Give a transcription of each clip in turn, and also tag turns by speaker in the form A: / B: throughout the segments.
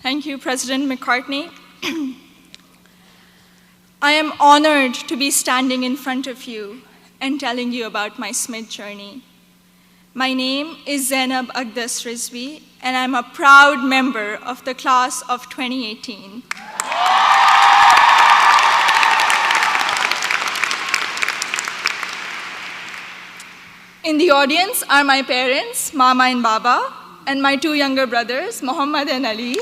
A: Thank you, President McCartney. I am honored to be standing in front of you and telling you about my Smith journey. My name is Zainab Aqdas Rizvi, and I'm a proud member of the class of 2018. In the audience are my parents, Mama and Baba, and my two younger brothers, Muhammad and Ali.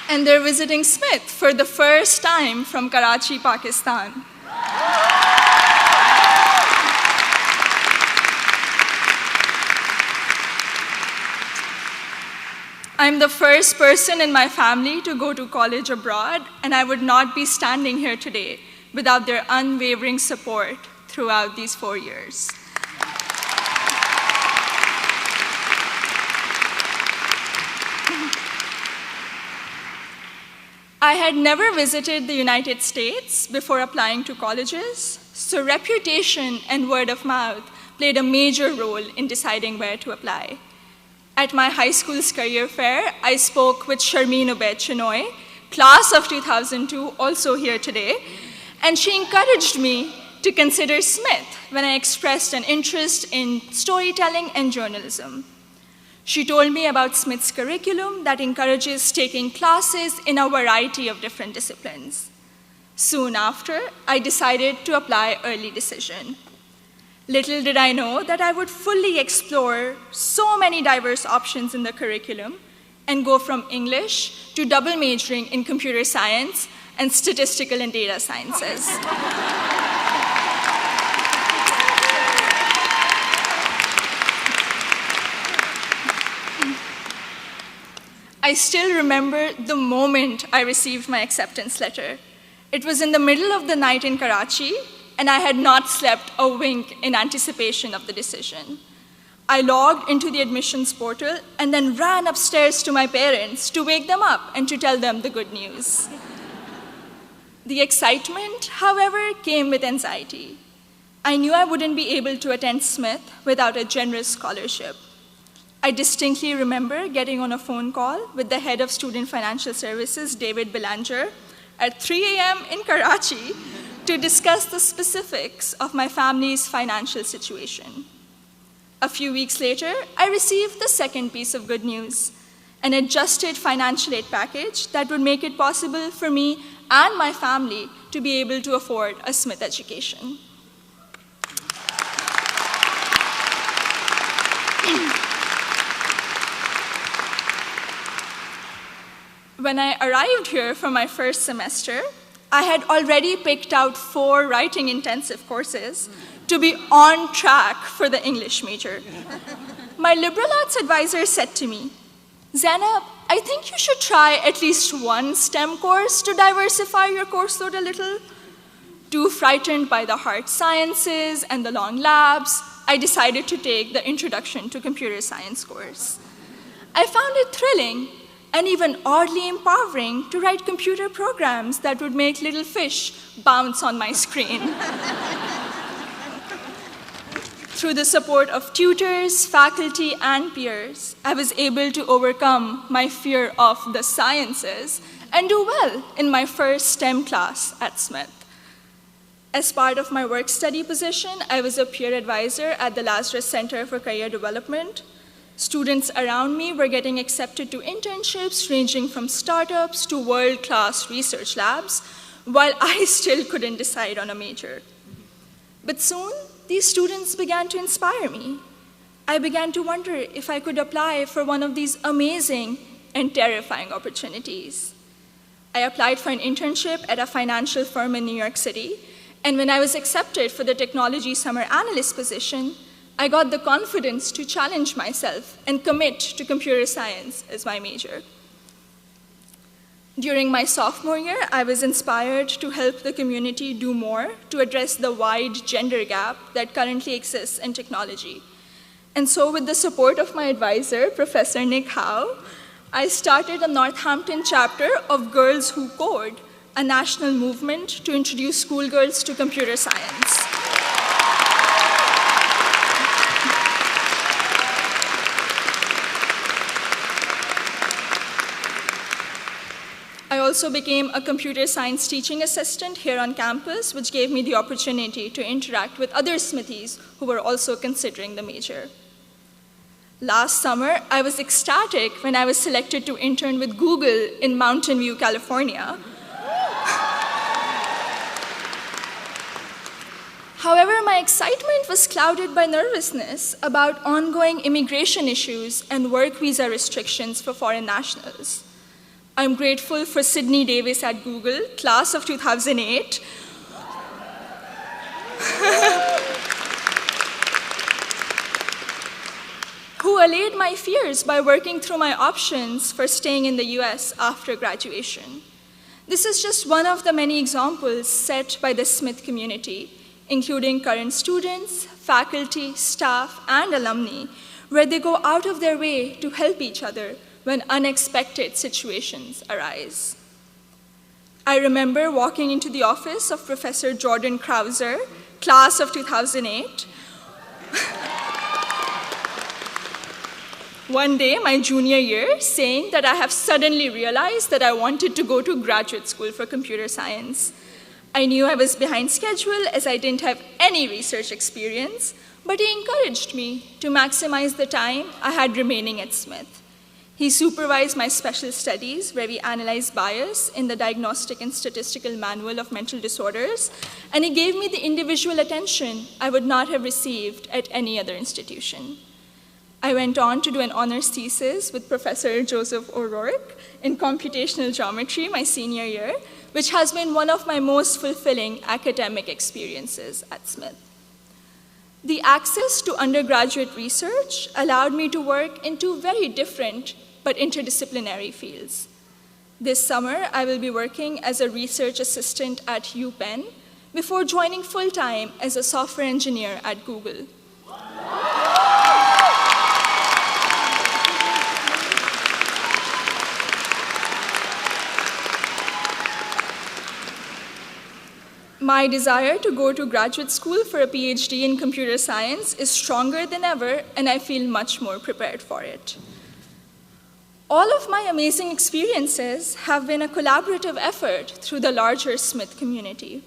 A: And they're visiting Smith for the first time from Karachi, Pakistan. I'm the first person in my family to go to college abroad, and I would not be standing here today without their unwavering support throughout these 4 years. I had never visited the United States before applying to colleges, so reputation and word of mouth played a major role in deciding where to apply. At my high school's career fair, I spoke with Sharmeen Ubaid Chinoy, class of 2002, also here today, and she encouraged me to consider Smith when I expressed an interest in storytelling and journalism. She told me about Smith's curriculum that encourages taking classes in a variety of different disciplines. Soon after, I decided to apply early decision. Little did I know that I would fully explore so many diverse options in the curriculum and go from English to double majoring in computer science and statistical and data sciences. I still remember the moment I received my acceptance letter. It was in the middle of the night in Karachi, and I had not slept a wink in anticipation of the decision. I logged into the admissions portal and then ran upstairs to my parents to wake them up and to tell them the good news. The excitement, however, came with anxiety. I knew I wouldn't be able to attend Smith without a generous scholarship. I distinctly remember getting on a phone call with the head of Student Financial Services, David Belanger, at 3 a.m. in Karachi to discuss the specifics of my family's financial situation. A few weeks later, I received the second piece of good news, an adjusted financial aid package that would make it possible for me and my family to be able to afford a Smith education. When I arrived here for my first semester, I had already picked out 4 writing-intensive courses to be on track for the English major. My liberal arts advisor said to me, "Zainab, I think you should try at least one STEM course to diversify your course load a little." Too frightened by the hard sciences and the long labs, I decided to take the Introduction to Computer Science course. I found it thrilling and even oddly empowering to write computer programs that would make little fish bounce on my screen. Through the support of tutors, faculty, and peers, I was able to overcome my fear of the sciences and do well in my first STEM class at Smith. As part of my work-study position, I was a peer advisor at the Lazarus Center for Career Development. Students around me were getting accepted to internships ranging from startups to world-class research labs, while I still couldn't decide on a major. But soon, these students began to inspire me. I began to wonder if I could apply for one of these amazing and terrifying opportunities. I applied for an internship at a financial firm in New York City, and when I was accepted for the technology summer analyst position, I got the confidence to challenge myself and commit to computer science as my major. During my sophomore year, I was inspired to help the community do more to address the wide gender gap that currently exists in technology. And so with the support of my advisor, Professor Nick Howe, I started a Northampton chapter of Girls Who Code, a national movement to introduce schoolgirls to computer science. also became a computer science teaching assistant here on campus, which gave me the opportunity to interact with other Smithies who were also considering the major. Last summer, I was ecstatic when I was selected to intern with Google in Mountain View, California. However, my excitement was clouded by nervousness about ongoing immigration issues and work visa restrictions for foreign nationals. I'm grateful for Sydney Davis at Google, class of 2008, who allayed my fears by working through my options for staying in the US after graduation. This is just one of the many examples set by the Smith community, including current students, faculty, staff, and alumni, where they go out of their way to help each other when unexpected situations arise. I remember walking into the office of Professor Jordan Krauser, class of 2008, one day, my junior year, saying that I have suddenly realized that I wanted to go to graduate school for computer science. I knew I was behind schedule as I didn't have any research experience, but he encouraged me to maximize the time I had remaining at Smith. He supervised my special studies, where we analyzed bias in the Diagnostic and Statistical Manual of Mental Disorders, and he gave me the individual attention I would not have received at any other institution. I went on to do an honors thesis with Professor Joseph O'Rourke in computational geometry my senior year, which has been one of my most fulfilling academic experiences at Smith. The access to undergraduate research allowed me to work in two very different but interdisciplinary fields. This summer, I will be working as a research assistant at UPenn before joining full-time as a software engineer at Google. My desire to go to graduate school for a PhD in computer science is stronger than ever, and I feel much more prepared for it. All of my amazing experiences have been a collaborative effort through the larger Smith community.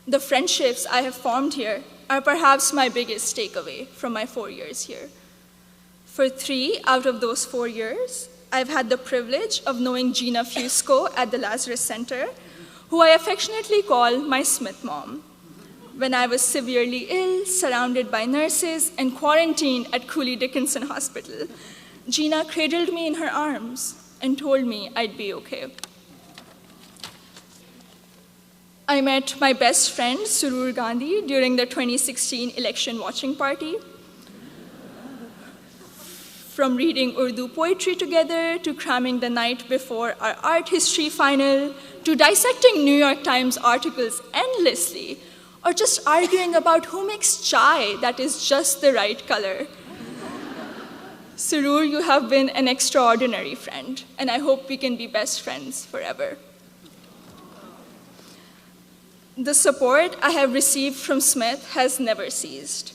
A: The friendships I have formed here are perhaps my biggest takeaway from my 4 years here. For 3 out of those 4 years, I've had the privilege of knowing Gina Fusco at the Lazarus Center, who I affectionately call my Smith mom. When I was severely ill, surrounded by nurses, and quarantined at Cooley Dickinson Hospital, Gina cradled me in her arms and told me I'd be okay. I met my best friend, Surur Gandhi, during the 2016 election watching party. From reading Urdu poetry together, to cramming the night before our art history final, to dissecting New York Times articles endlessly, or just arguing about who makes chai that is just the right color. Surur, you have been an extraordinary friend, and I hope we can be best friends forever. The support I have received from Smith has never ceased.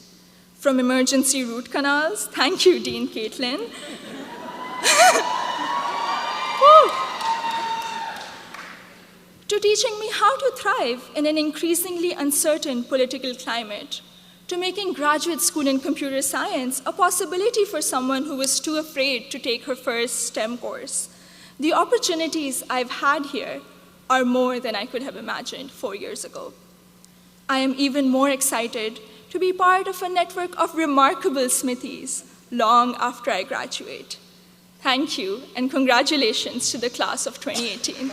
A: From emergency root canals, thank you, Dean Caitlin, to teaching me how to thrive in an increasingly uncertain political climate, to making graduate school in computer science a possibility for someone who was too afraid to take her first STEM course. The opportunities I've had here are more than I could have imagined 4 years ago. I am even more excited to be part of a network of remarkable Smithies long after I graduate. Thank you, and congratulations to the class of 2018.